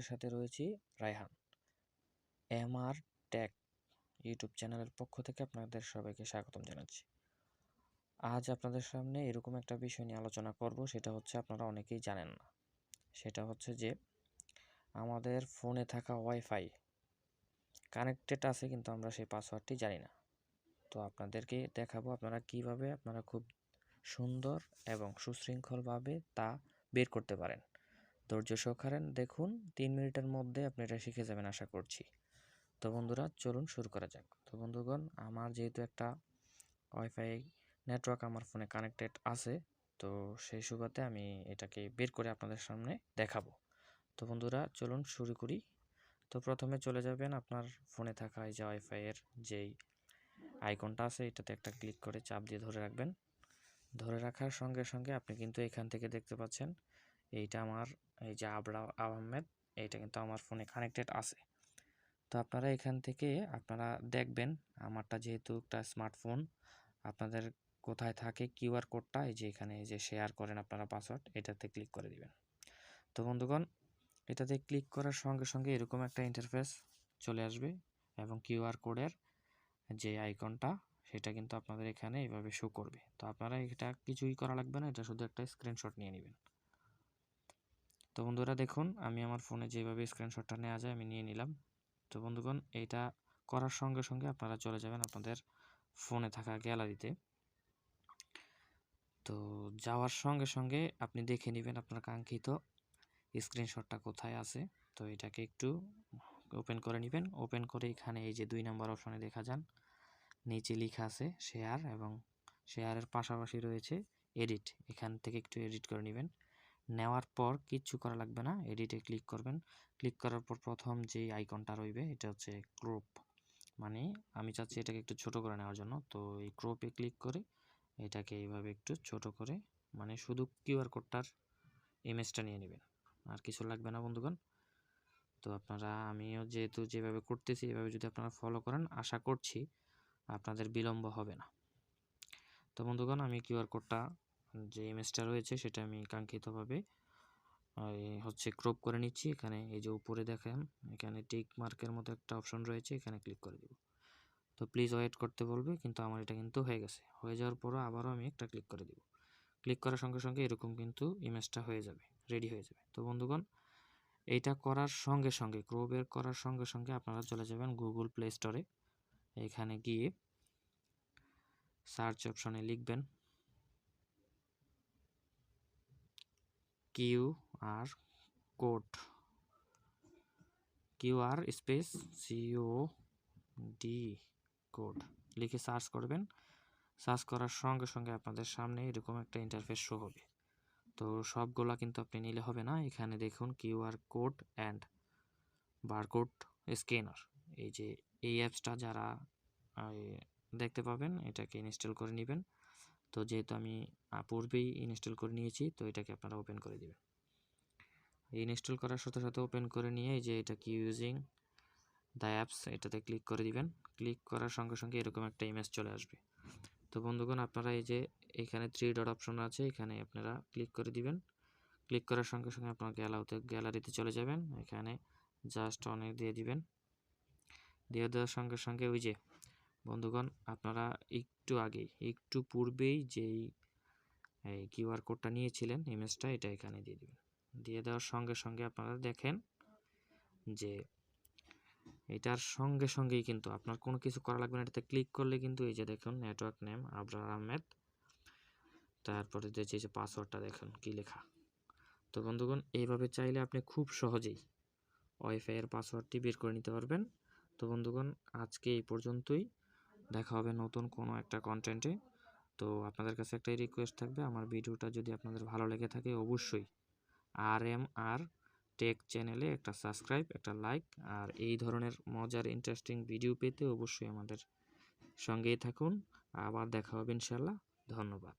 সাথে রয়েছি Raihan. MR take YouTube চ্যানেলের পক্ষ থেকে আপনাদের সবাইকে স্বাগতম জানাচ্ছি। আজ আপনাদের সামনে এরকম একটা বিষয় নিয়ে আলোচনা করব, সেটা হচ্ছে আপনারা অনেকেই জানেন না। সেটা হচ্ছে যে আমাদের ফোনে থাকা ওয়াইফাই কানেক্টেড আছে, কিন্তু আমরা সেই পাসওয়ার্ডটি জানি না। তো আপনাদেরকে দেখাবো আপনারা কিভাবে আপনারা খুব সুন্দর এবং সুশৃঙ্খলভাবে তা বের করতে পারেন। ধৈর্য সহকারে দেখুন, 3 মিনিটের মধ্যে আপনি এটা শিখে যাবেন আশা করছি। তো বন্ধুরা, চলুন শুরু করা যাক। তো বন্ধুগণ, আমার যেহেতু একটা ওয়াইফাই নেটওয়ার্ক আমার ফোনে কানেক্টেড আছে, তো সেই সুবাদে আমি এটাকে বের করে আপনাদের সামনে দেখাবো। তো বন্ধুরা, চলুন শুরু করি। তো প্রথমে চলে যাবেন আপনার ফোনে থাকা এই যে ওয়াইফাইয়ের যেই আইকনটা আছে, এটাতে একটা ক্লিক করে চাপ দিয়ে ধরে রাখবেন। ধরে রাখার সঙ্গে সঙ্গে আপনি কিন্তু এখান থেকে দেখতে পাচ্ছেন এইটা আমার এই যে আবরার আহমেদ, এইটা কিন্তু আমার ফোনে কানেক্টেড আছে। তো আপনারা এখান থেকে আপনারা দেখবেন, আমারটা যেহেতু একটা স্মার্টফোন, আপনাদের কোথায় থাকে কিউআর কোডটা, এই যে এখানে এই যে শেয়ার করেন আপনারা পাসওয়ার্ড, এটাতে ক্লিক করে দিবেন। তো বন্ধুগণ, এটাতে ক্লিক করার সঙ্গে সঙ্গে এরকম একটা ইন্টারফেস চলে আসবে এবং কিউআর কোডের যে আইকনটা সেটা কিন্তু আপনাদের এখানে এইভাবে শো করবে। তো আপনারা এটা কিছুই করা লাগবে না, এটা শুধু একটা স্ক্রিনশট নিয়ে নেবেন। তো বন্ধুরা দেখুন, আমি আমার ফোনে যেভাবে স্ক্রিনশটটা নেওয়া যায় আমি নিয়ে নিলাম। তো বন্ধুগণ, এইটা করার সঙ্গে সঙ্গে আপনারা চলে যাবেন আপনাদের ফোনে থাকা গ্যালারিতে। তো যাওয়ার সঙ্গে সঙ্গে আপনি দেখে নেবেন আপনার কাঙ্ক্ষিত স্ক্রিনশটটা কোথায় আছে। তো এটাকে একটু ওপেন করে নেবেন। ওপেন করে এখানে এই যে 2 নম্বর অপশনে দেখা যান, নিচে লেখা আছে শেয়ার এবং শেয়ারের পাশাপাশি রয়েছে এডিট। এখান থেকে একটু এডিট করে নেবেন। নেওয়ার পর কিচ্ছু করা লাগবে না, এডিটে ক্লিক করবেন। ক্লিক করার পর প্রথম যে আইকনটা রইবে এটা হচ্ছে ক্রপ, মানে আমি চাচ্ছি এটাকে একটু ছোট করে নেওয়ার জন্য। তো এই ক্রপে ক্লিক করে এটাকে এইভাবে একটু ছোট করে, মানে শুধু কিউআর কোডটার ইমেজটা নিয়ে নেবেন, আর কিছু লাগবে না বন্ধুগণ। তো আপনারা, আমিও যেহেতু যেভাবে করতেছি এভাবে যদি আপনারা ফলো করেন, আশা করছি আপনাদের বিলম্ব হবে না। তো বন্ধুগণ, আমি কিউআর কোডটা যে ইমেজটা রয়েছে সেটা আমি কাঙ্ক্ষিতভাবে হচ্ছে ক্রপ করে নিচ্ছি। এখানে এই যে উপরে দেখেন, এখানে টিক মার্কের মতো একটা অপশন রয়েছে, এখানে ক্লিক করে দেব। তো প্লিজ ওয়েট করতে বলবে, কিন্তু আমার এটা কিন্তু হয়ে গেছে। হয়ে যাওয়ার পরও আবারও আমি একটা ক্লিক করে দেব। ক্লিক করার সঙ্গে সঙ্গে এরকম কিন্তু ইমেজটা হয়ে যাবে, রেডি হয়ে যাবে। তো বন্ধুগণ, এইটা করার সঙ্গে সঙ্গে, ক্রপের করার সঙ্গে সঙ্গে আপনারা চলে যাবেন গুগল প্লে স্টোরে। এখানে গিয়ে সার্চ অপশনে লিখবেন QR code, QR space COD code লিখে সার্চ করবেন। সার্চ করার সঙ্গে সঙ্গে আপনাদের সামনে এরকম একটা ইন্টারফেস শো হবে। তো সবগুলা কিন্তু আপনি নিলে হবে না, এখানে দেখুন QR code and barcode scanner, এই যে এই অ্যাপসটা যারা দেখতে পাবেন এটাকে ইনস্টল করে নেবেন। তো যেহেতু আমি পূর্বেই ইনস্টল করে নিয়েছি, তো এটাকে আপনারা ওপেন করে দিবেন। ইনস্টল করার সাথে সাথে ওপেন করে নিয়ে এই যে এটা কি ইউজিং দ্য অ্যাপস, এটাতে ক্লিক করে দিবেন। ক্লিক করার সঙ্গে সঙ্গে এরকম একটা ইমেজ চলে আসবে। তো বন্ধুগণ, আপনারা এই যে এখানে 3 ডট অপশন আছে, এখানে আপনারা ক্লিক করে দিবেন। ক্লিক করার সঙ্গে সঙ্গে আপনার গ্যালারিতে চলে যাবেন। এখানে জাস্ট অনেক দিয়ে দিবেন। দিয়ে দেওয়ার সঙ্গে সঙ্গে ওই যে বন্ধুগণ, আপনারা একটু আগেই, একটু পূর্বেই যেই এই কিউআর কোডটা নিয়েছিলেন ইমেজটা, এটা এখানে দিয়ে দিবেন। দিয়ে দেওয়ার সঙ্গে সঙ্গে আপনারা দেখেন যে এটার সঙ্গে সঙ্গেই কিন্তু আপনার কোনো কিছু করা লাগবে না। এটাতে ক্লিক করলে কিন্তু এই যে দেখুন নেটওয়ার্ক নেম আবরার আহমেদ, তারপরে যে পাসওয়ার্ডটা দেখুন কি লেখা। তো বন্ধুগণ, এইভাবে চাইলে আপনি খুব সহজেই ওয়াইফাইয়ের পাসওয়ার্ডটি বের করে নিতে পারবেন। তো বন্ধুগণ, আজকে এই পর্যন্তই, দেখা হবে নতুন কোনো একটা কন্টেন্টে। তো আপনাদের কাছে একটাই রিকোয়েস্ট থাকবে, আমার ভিডিওটা যদি আপনাদের ভালো লেগে থাকে অবশ্যই RMR টেক চ্যানেলে একটা সাবস্ক্রাইব, একটা লাইক, আর এই ধরনের মজার ইন্টারেস্টিং ভিডিও পেতে অবশ্যই আমাদের সঙ্গেই থাকুন। আবার দেখা হবে ইনশাআল্লাহ। ধন্যবাদ।